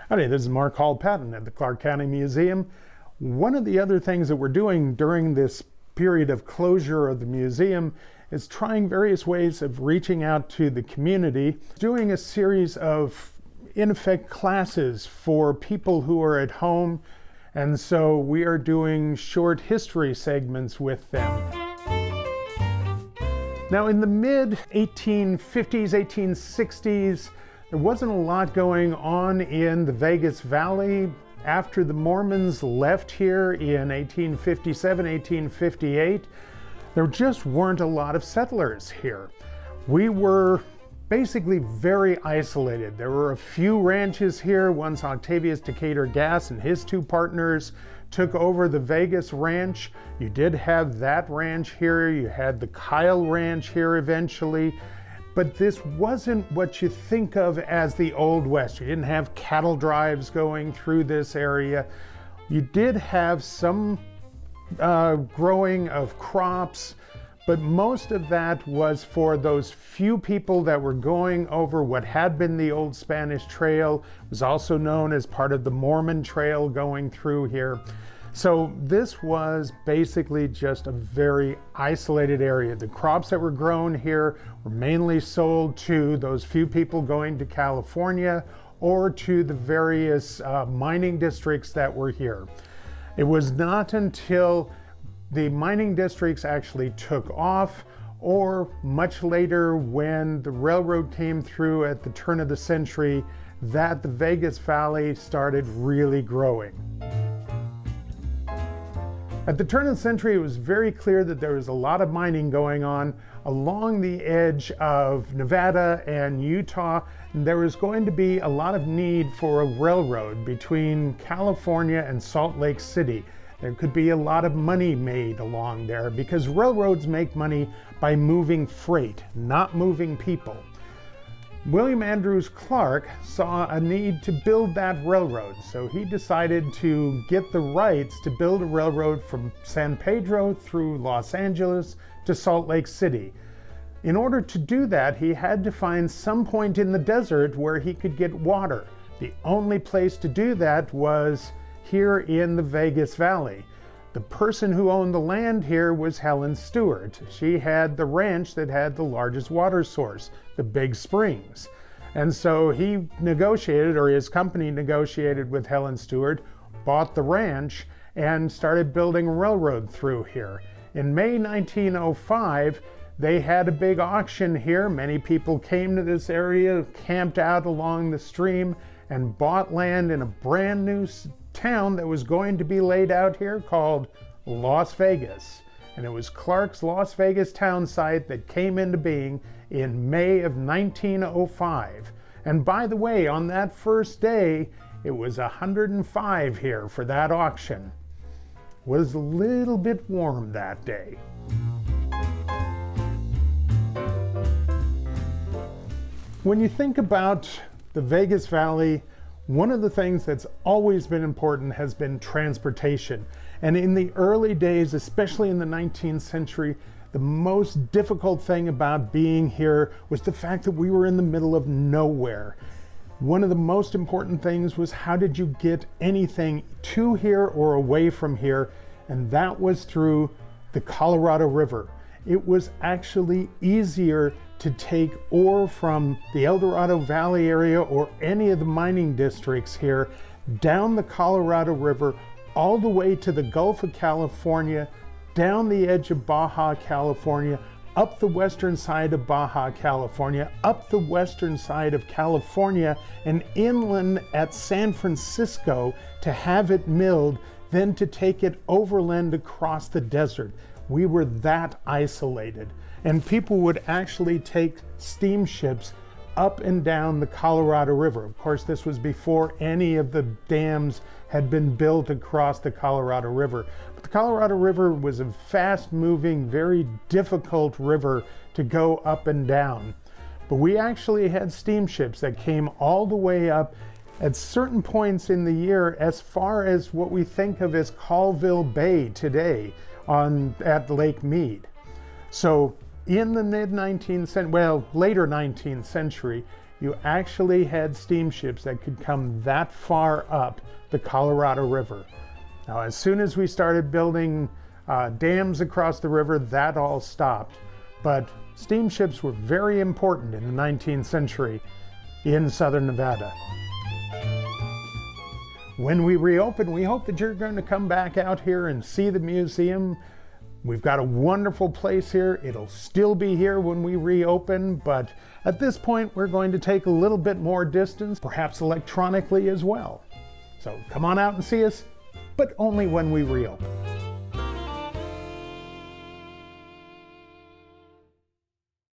Howdy, this is Mark Hall-Patton at the Clark County Museum. One of the other things that we're doing during this period of closure of the museum is trying various ways of reaching out to the community, doing a series of, in effect, classes for people who are at home. And so we are doing short history segments with them. Now, in the mid-1850s, 1860s, there wasn't a lot going on in the Vegas Valley. After the Mormons left here in 1857, 1858, there just weren't a lot of settlers here. We were basically very isolated. There were a few ranches here. Once Octavius Decatur Gass and his two partners took over the Vegas ranch. You did have that ranch here. You had the Kyle Ranch here eventually. But this wasn't what you think of as the Old West. You didn't have cattle drives going through this area. You did have some growing of crops, but most of that was for those few people that were going over what had been the old Spanish Trail. It was also known as part of the Mormon Trail going through here. So this was basically just a very isolated area. The crops that were grown here were mainly sold to those few people going to California or to the various mining districts that were here. It was not until the mining districts actually took off, or much later when the railroad came through at the turn of the century, that the Vegas Valley started really growing. At the turn of the century, it was very clear that there was a lot of mining going on along the edge of Nevada and Utah. And there was going to be a lot of need for a railroad between California and Salt Lake City. There could be a lot of money made along there because railroads make money by moving freight, not moving people. William Andrews Clark saw a need to build that railroad, so he decided to get the rights to build a railroad from San Pedro through Los Angeles to Salt Lake City. In order to do that, he had to find some point in the desert where he could get water. The only place to do that was here in the Vegas Valley. The person who owned the land here was Helen Stewart. She had the ranch that had the largest water source, the Big Springs. And so he negotiated, or his company negotiated with Helen Stewart, bought the ranch, and started building a railroad through here. In May 1905, they had a big auction here. Many people came to this area, camped out along the stream, and bought land in a brand new town that was going to be laid out here called Las Vegas. And it was Clark's Las Vegas town site that came into being in May of 1905. And by the way, on that first day, it was 105 here for that auction. It was a little bit warm that day. When you think about the Vegas Valley, one of the things that's always been important has been transportation. And in the early days, especially in the 19th century, the most difficult thing about being here was the fact that we were in the middle of nowhere. One of the most important things was how did you get anything to here or away from here? And that was through the Colorado River. It was actually easier to take ore from the El Dorado Valley area or any of the mining districts here down the Colorado River all the way to the Gulf of California, down the edge of Baja California, up the western side of Baja California, up the western side of California, and inland at San Francisco to have it milled, then to take it overland across the desert. We were that isolated. And people would actually take steamships up and down the Colorado River. Of course, this was before any of the dams had been built across the Colorado River. But the Colorado River was a fast-moving, very difficult river to go up and down. But we actually had steamships that came all the way up at certain points in the year as far as what we think of as Colville Bay today at Lake Mead. So in the mid-19th century, well, later 19th century, you actually had steamships that could come that far up the Colorado River. Now, as soon as we started building dams across the river, that all stopped. But steamships were very important in the 19th century in southern Nevada. When we reopen, we hope that you're going to come back out here and see the museum. We've got a wonderful place here. It'll still be here when we reopen, but at this point, we're going to take a little bit more distance, perhaps electronically as well. So come on out and see us, but only when we reopen.